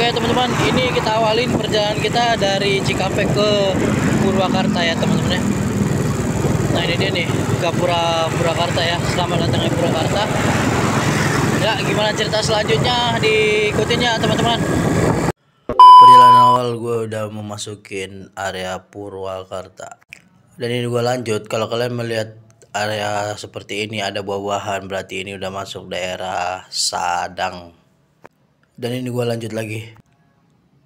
Oke teman-teman, ini kita awalin perjalanan kita dari Cikampek ke Purwakarta ya teman-teman ya. Nah ini dia nih, Gapura Purwakarta ya. Selamat datang di Purwakarta. Ya gimana cerita selanjutnya, diikutin ya teman-teman. Perjalanan awal gue udah memasukin area Purwakarta. Dan ini gue lanjut, kalau kalian melihat area seperti ini ada buah-buahan, berarti ini udah masuk daerah Sadang. Dan ini gue lanjut lagi.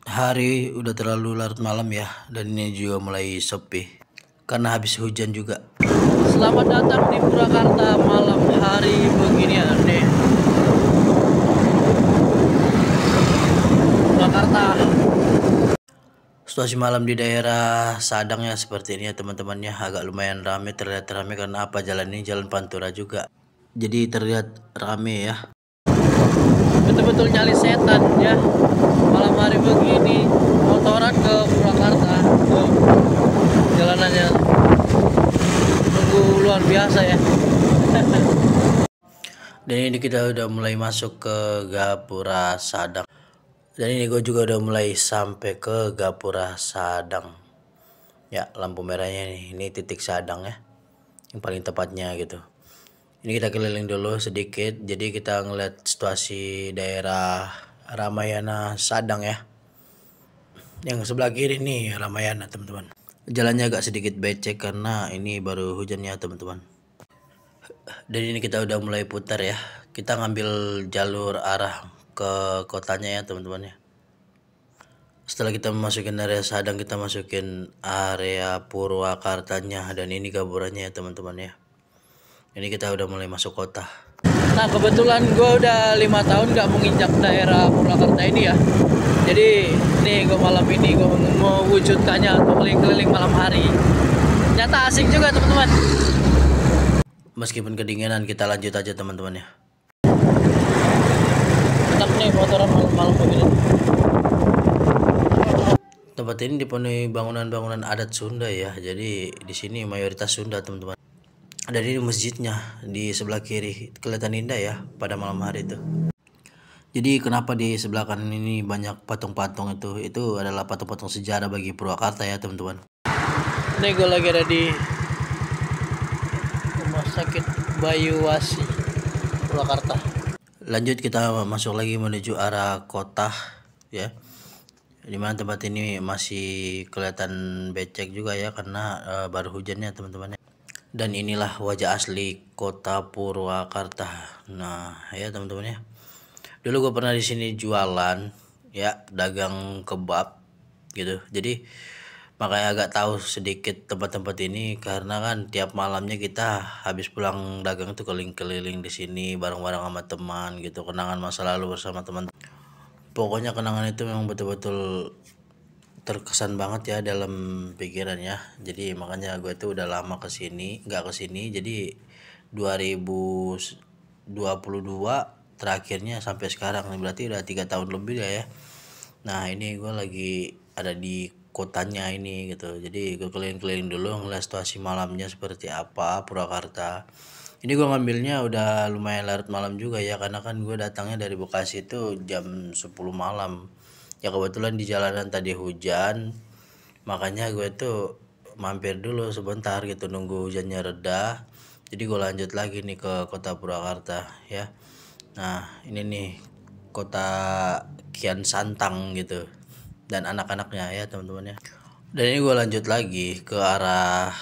Hari udah terlalu larut malam ya, dan ini juga mulai sepi karena habis hujan juga. Selamat datang di Purwakarta malam hari beginian nih. Purwakarta. Situasi malam di daerah Sadang ya seperti ini ya teman-temannya, agak lumayan rame, terlihat rame karena apa, jalan ini jalan Pantura juga. Jadi terlihat rame ya. Betul-betul nyali setan ya, malam hari begini motoran ke Purwakarta. Tuh, jalanannya tunggu luar biasa ya. Dan ini kita udah mulai masuk ke Gapura Sadang. Dan ini gue juga udah mulai sampai ke Gapura Sadang ya. Lampu merahnya nih, ini titik Sadang ya, yang paling tepatnya gitu. Ini kita keliling dulu sedikit, jadi kita ngeliat situasi daerah Ramayana Sadang ya. Yang sebelah kiri nih Ramayana teman-teman. Jalannya agak sedikit becek karena ini baru hujan ya teman-teman. Dan ini kita udah mulai putar ya. Kita ngambil jalur arah ke kotanya ya teman-teman ya. Setelah kita memasukin area Sadang, kita masukin area Purwakartanya, dan ini gaburannya ya teman-teman ya. Ini kita udah mulai masuk kota. Nah kebetulan gue udah 5 tahun gak menginjak daerah Purwakarta ini ya. Jadi nih gue malam ini gue mewujudkannya untuk keliling-keliling malam hari. Nyata asik juga teman-teman. Meskipun kedinginan, kita lanjut aja teman-teman ya. Enak nih motoran malam-malam begini. Tempat ini dipenuhi bangunan-bangunan adat Sunda ya. Jadi di sini mayoritas Sunda teman-teman. Ada di masjidnya di sebelah kiri, kelihatan indah ya pada malam hari itu. Jadi kenapa di sebelah kanan ini banyak patung-patung, itu adalah patung-patung sejarah bagi Purwakarta ya teman-teman. Ini gue lagi ada di Rumah Sakit Bayuwasi Purwakarta. Lanjut kita masuk lagi menuju arah kota ya. Dimana tempat ini masih kelihatan becek juga ya karena baru hujannya teman-teman. Dan inilah wajah asli kota Purwakarta. Nah ya teman-teman ya, dulu gue pernah di sini jualan ya, dagang kebab gitu. Jadi makanya agak tahu sedikit tempat-tempat ini, karena kan tiap malamnya kita habis pulang dagang itu keliling-keliling di sini bareng-bareng sama teman gitu. Kenangan masa lalu bersama teman. Pokoknya kenangan itu memang betul-betul terkesan banget ya dalam pikiran ya. Jadi makanya gue tuh udah lama nggak kesini. Jadi 2022 terakhirnya sampai sekarang, berarti udah 3 tahun lebih ya. Nah ini gue lagi ada di kotanya ini gitu. Jadi gue keliling-keliling dulu ngeliat situasi malamnya seperti apa Purwakarta. Ini gue ngambilnya udah lumayan larut malam juga ya, karena kan gue datangnya dari Bekasi itu jam 10 malam. Ya kebetulan di jalanan tadi hujan, makanya gue tuh mampir dulu sebentar gitu nunggu hujannya reda. Jadi gue lanjut lagi nih ke kota Purwakarta ya. Nah ini nih kota Kian Santang gitu dan anak-anaknya ya teman-teman ya. Dan ini gue lanjut lagi ke arah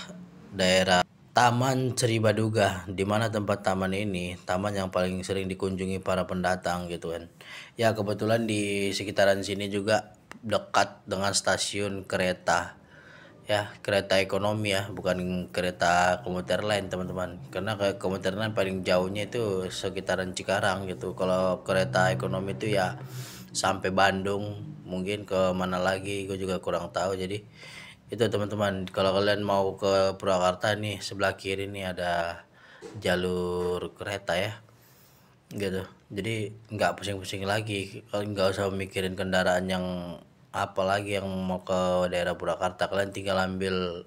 daerah Taman Sri Baduga, di mana tempat taman ini taman yang paling sering dikunjungi para pendatang gitu kan. Ya kebetulan di sekitaran sini juga dekat dengan stasiun kereta ya, kereta ekonomi ya, bukan kereta komuter lain teman-teman. Karena ke komuter lain paling jauhnya itu sekitaran Cikarang gitu. Kalau kereta ekonomi itu ya sampai Bandung, mungkin ke mana lagi gue juga kurang tahu. Jadi itu teman-teman, kalau kalian mau ke Purwakarta nih, sebelah kiri nih ada jalur kereta ya gitu. Jadi nggak pusing-pusing lagi, kalian nggak usah mikirin kendaraan yang apa lagi yang mau ke daerah Purwakarta. Kalian tinggal ambil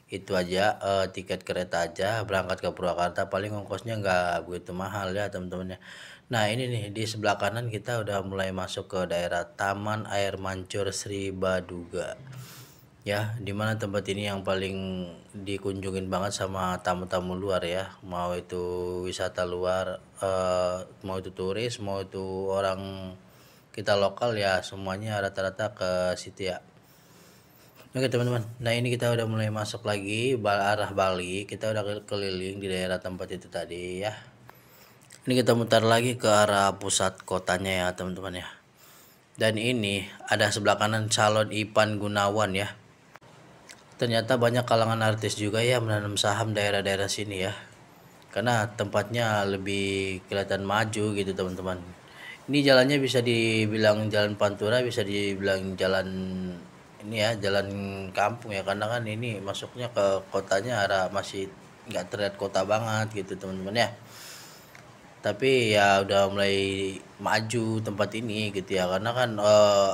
itu aja, tiket kereta aja, berangkat ke Purwakarta. Paling ongkosnya nggak begitu mahal ya teman-teman ya. Nah ini nih di sebelah kanan kita udah mulai masuk ke daerah Taman Air Mancur Sri Baduga. Ya, dimana tempat ini yang paling dikunjungin banget sama tamu-tamu luar ya, mau itu wisata luar, mau itu turis, mau itu orang kita lokal ya, semuanya rata-rata ke situ ya. Oke teman-teman, nah ini kita udah mulai masuk lagi arah Bali, kita udah keliling di daerah tempat itu tadi ya. Ini kita mutar lagi ke arah pusat kotanya ya teman-teman ya. Dan ini ada sebelah kanan calon Ipan Gunawan ya. Ternyata banyak kalangan artis juga ya menanam saham daerah-daerah sini ya. Karena tempatnya lebih kelihatan maju gitu teman-teman. Ini jalannya bisa dibilang jalan Pantura, bisa dibilang jalan ini ya, jalan kampung ya, karena kan ini masuknya ke kotanya arah masih nggak terlihat kota banget gitu teman-teman ya. Tapi ya udah mulai maju tempat ini gitu ya, karena kan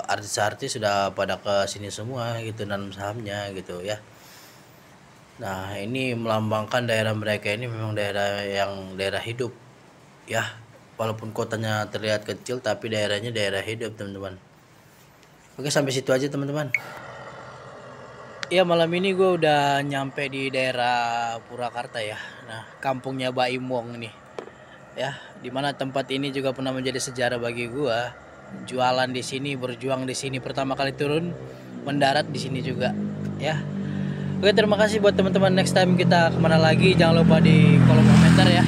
artis-artis sudah pada ke sini semua gitu nanam sahamnya gitu ya. Nah ini melambangkan daerah mereka ini memang daerah hidup ya, walaupun kotanya terlihat kecil tapi daerahnya daerah hidup teman-teman. Oke sampai situ aja teman-teman. Ya malam ini gue udah nyampe di daerah Purwakarta ya. Nah kampungnya Baim Wong nih ya, dimana tempat ini juga pernah menjadi sejarah bagi gue. Jualan di sini, berjuang di sini, pertama kali turun mendarat di sini juga ya. Oke terima kasih buat teman-teman, next time kita kemana lagi jangan lupa di kolom komentar ya.